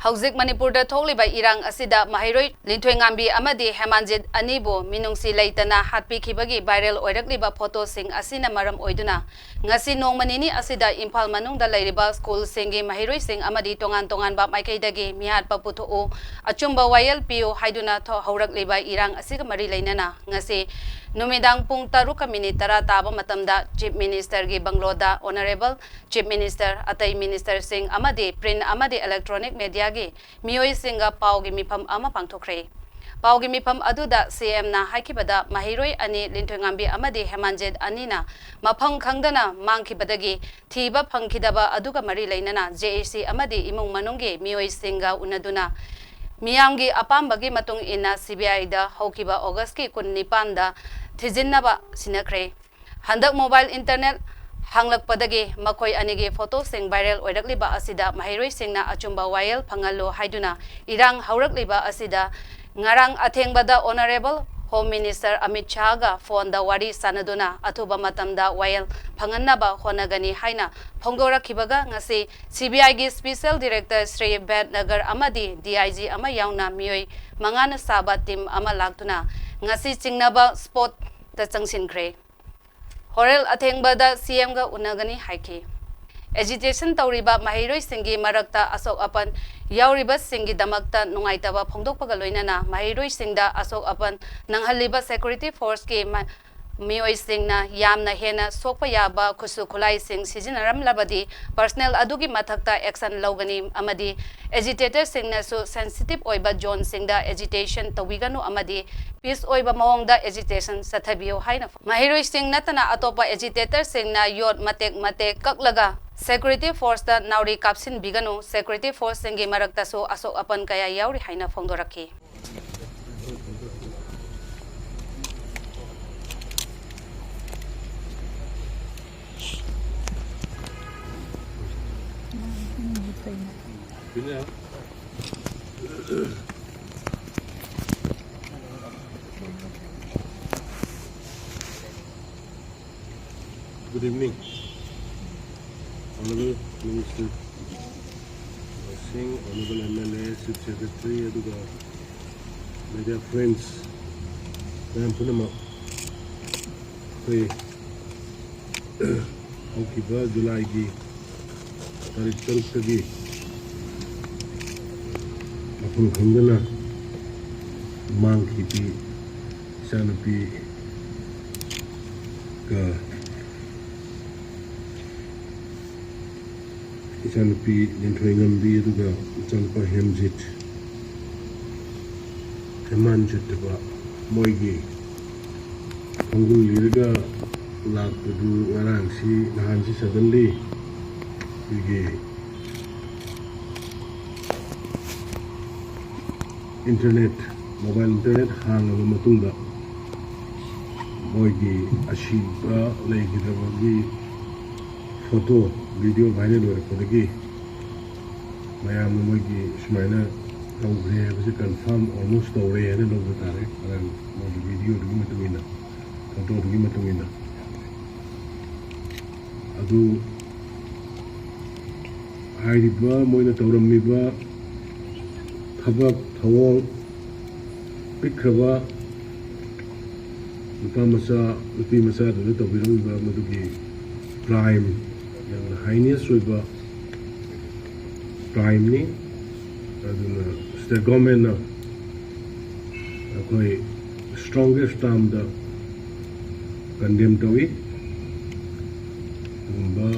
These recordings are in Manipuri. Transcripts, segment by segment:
Houkhre Manipurda thokliba irang asida mahiroi Linthoi amadi Hemanjit anibo minungsi leitana hatpikibagi viral oirakliba photo sing asina maram oiduna ngasi nongmanini asida Imphal manungda leiriba school singi mahiroi sing amadi tongan ba maikaidagi mihat paputho achumba wayal pio haiduna tho haurakliba irang asiga mari leinana ngasi numidang pung 7:10 taba matamda Chief Minister gi Bangloda Honorable Chief Minister atai Minister Singh amadi print amadi electronic media gi mioi singa paugi mifam ama pangthokre paugi mifam aduda CM na haikibada mahiroi ani Linthoi amadi Hemanjit anina mafang khangdana mangkibadagi thiba phangkidaba aduga mari leinana JAC amadi imung manunggi mioi singa unaduna Miyamgi apambagi matung ina CBI da haukiba August ki 19 da Thijinba sinakre handak mobile internet hanglakpadagi makoi anigi photo sing viral oirakliba asida mahiroi singna achumba wayal phangalo haiduna irang haurakliba asida ngarang athengbada Honorable Home Minister Amit Shah ga phone da wari sanaduna athuba matamda wayal phangannaba honagani haina phongdorakhibaga ngasi CBI gi Special Director Sri Nagar amadi DIG ama yauna mioi mangana saba team ama laktuna ngasi chingnaba spot ta changsinkhre Horel athengbada CM ga unagani haiki agitation tawriba mahiroi singi marakta asok apan yauriba singi damakta nungaitaba phongdokpaga loinana mahiroi singda asok apan nanghaliba security force ki mioi singna yamna hena sokpa yaba khusu khulai sing sijinaram labadi personnel adugi mathakta action logani amadi agitator singna so sensitive oiba zone singda agitation tawiganu amadi peace oiba Maongda agitation sathabiyo haina mahiroi sing natana atopa agitator singna yot matek kaklaga security force da nauri kapsin biganu security force singi marakta so asok apan kaya yauri haina phongdoraki Good evening, Honorable Minister Singh, Honorable MLA, Chief Secretary, aduga media friends, I am punama. Houkhre July gi tarik 3 tagi mafang khangdana mangkhibi sanapi ka Isanpi Linthoi aduga Ichanpa Hemanjit ba moigi Hongul liraga lakpadu ngarang si nahan si suddenly igi mobile internet hangaba matungda moigi ashiba leigidabagi photo video viral oirakpadagi mayam moigi sumaina Houkhre habise confirm almost tawre hena logba tare aran moigi video dugi matungina photo dugi matungina adu hairiba moina tawrammiba thabak thawong pikraba nupi masa dunu tawbiramiba madugi crime yang heinous oiba crime ni aduna state government na akoi strongest term da condemn tawi ba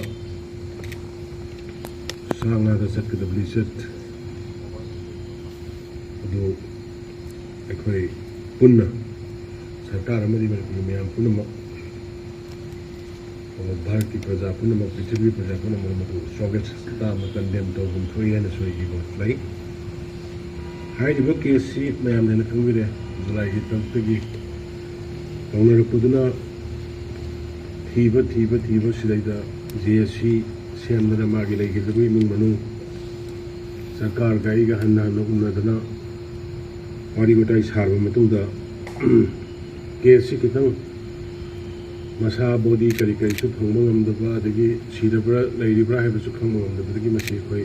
sanga da sakdabli set adu akoi punna sarkar amadi miyam punna Bharat ki praja punama Prithvi praja punama matu strongest term condemn tawum three and so ego like hairiba case mayam lena khangire July gi tagi Honorable Puduna thiba sidaida JSC semdana magi leigidabui mung manu sarkar gaiga hanna unadana wari gotai sarba matungda case kitang masa body kari su phangma ngamdaba adagi sidabra leiribra haibasu khangma ngamdabagi masi khoi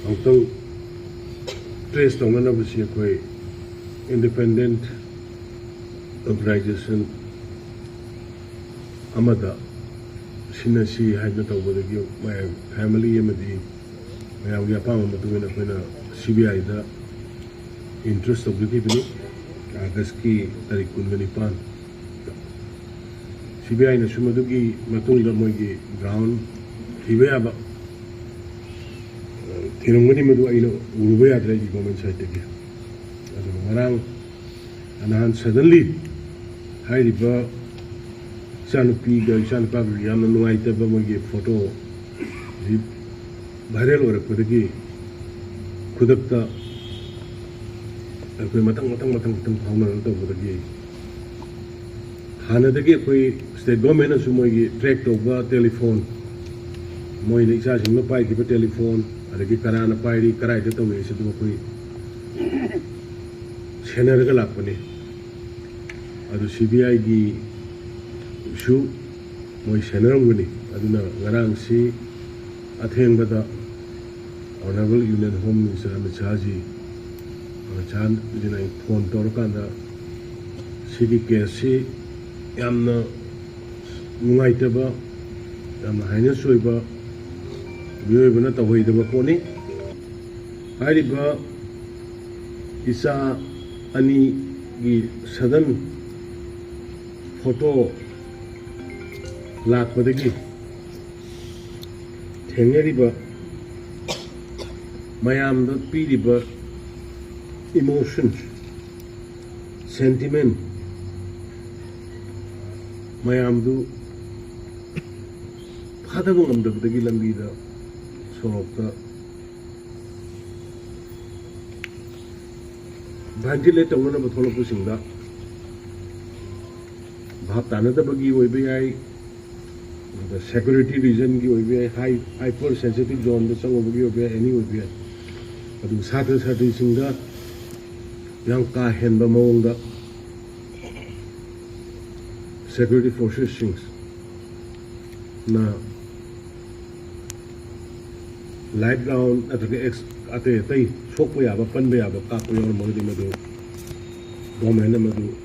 autang trace ꯇꯧꯅꯅꯕꯁꯤ ꯑꯩꯈꯣꯏ independent organization amada sinasi haina tawbadagi family amadi mayam ya pam matugina koina CBI da interest of the people August ki tarik 19 CBI na sumadugi matungda moigi ground hiba ba tirungani madu aino uruba ya dai government side tagi adu marang anahan suddenly hairiba Chanupi ga Chanupa ga yamna nuaitaba moigi photo viral orakpadagi khudakta ꯑꯩꯈꯣꯏ ꯃꯊꯪ ꯐꯥꯎꯅꯔꯒ ꯇꯧꯕꯗꯒꯤ ꯍꯥꯟꯅꯗꯒꯤ ꯑꯩꯈꯣꯏ ꯁ꯭ꯇꯦꯠ ꯒꯣꯔꯃꯦꯟꯅꯁꯨ ꯃꯣꯏꯒꯤ ꯇ꯭ꯔꯦꯛ ꯇꯧꯕ ꯇꯦꯂꯤꯐꯣꯟ ꯃꯣꯏꯅ ꯏꯆꯥꯁꯤꯡꯅ ꯄꯥꯏꯈꯤꯕ ꯇꯦꯂꯤꯐꯣꯟ ꯑꯗꯒꯤ ꯀꯅꯥꯅ ꯄꯥꯏꯔꯤ ꯀꯗꯥꯏꯗ ꯇꯧꯔꯤ ꯑꯗꯨ ꯑꯩꯈꯣꯏ ꯁꯦꯟꯅꯔꯒ ꯂꯥꯛꯄꯅꯤ ꯑꯗꯨ CBIꯒꯤꯁꯨ ꯃꯣꯏ ꯁꯦꯟꯅꯔꯝꯒꯅꯤ ꯑꯗꯨꯅ ꯉꯔꯥꯡꯁꯤ ꯑꯊꯦꯡꯕꯗ honourable union home minister Amit ꯁꯥꯍꯖꯤ Chan dina phone torkanda sigi kesi yamna nungaitaba yamna haina soiba bioibana tahoidaba poni hairiba isa ani gi sadan photo lakpadagi thengeriba mayamda piriba emotions, sentiment, mayamdu phadabu ngamdabdagi lambida sorokta ventilate tawna tholokpu singda bhab tanadabagi oiba yai the security reason gi oiba yai hyper sensitive zone da changobagi oiba yai any oiba yai adu satri singda yang kahenba Maongda security forces things na light ground ate sokpa yaba panba yaba kakpa yaw modi madu government madu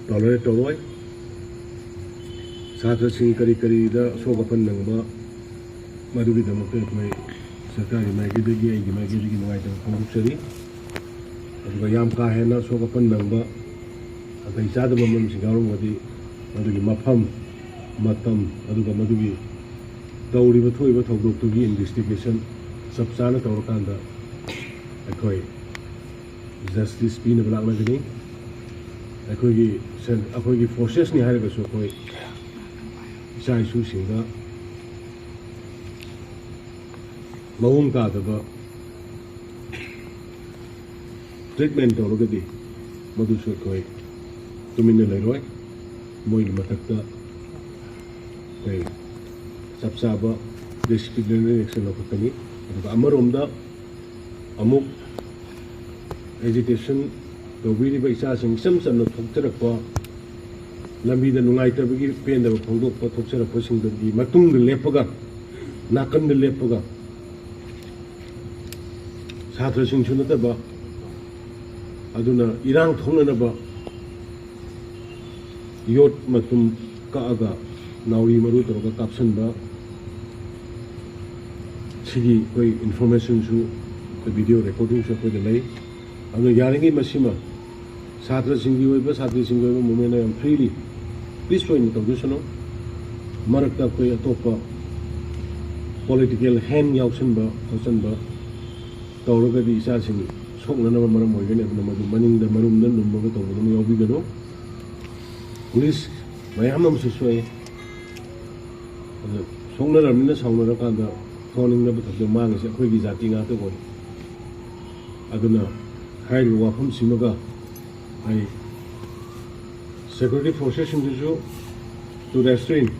tolerate toroi satra sing kari da soka pan nangba madu gi damakte mai sarkari mai gi ngai da khongchari aduga yam ka hena soka pan nangba atai chada mamam singaru modi adugi mafam matam aduga madugi tawriba thoiba thogdok tugi investigation sabchana tawrakanda akhoi justice pina blakna gani akhoi forces ni haraga so khoi sai su singa mawung ka daba treatment tawragadi madu so khoi tumina leiroi moi matakta kai sabsaba disciplinary action lokatani aduga amaromda amuk agitation tawbiri ba isa sing samsam no thokcharakpa lambida nungaitabagi pendaba phongdokpa thokcharakpa singdagi matungda lepaga nakanda lepaga satra sing chunataba aduna irang thongnanaba yot matum kaaga nauri maru toroga kapsanba sigi koi information su video recording su ko delay adu yaringi masima satra singi oiba satri singi oiba moment am freely peaceful in conditional marakta koi atopa political hand yauksanba khosanba tawraga di isa singi soknana maram oigani aduna madu maningda marumda numbaga tawbada mu yobigano police mayamam su soy soknaramina saunara Calling the Mangas, a quick zatting out the one. Aduna, hide Waham Simaga. I security forces in the show to restrain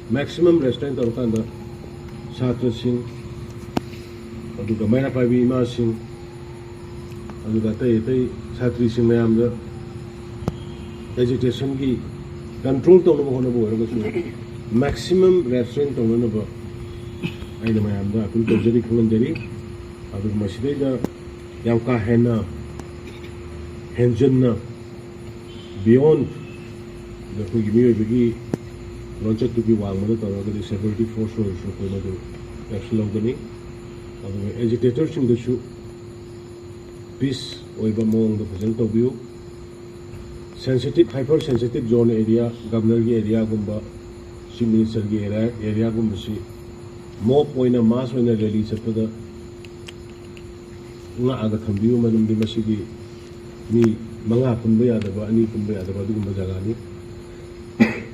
maximum restraint or Kanda Satra Singh, Aduka Mera Pavi Ima Singh, Aduka Satri Singh Mayamda agitation ki control to maximum restraint on I am the Jeri Kulanjeri, other Mashida yang ka hena henjana beyond the kugimi bigi launcher to be wang mother the security force or so ko madu action of the agitators in the shoe peace Oiba Maongda present of you sensitive hypersensitive zone area governor area gumba chief minister area gumba si more point a mass when a release at the nga aga thambiu manum di masigi ni manga punba yadaba ani punba yadaba dugumba jagani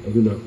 aduna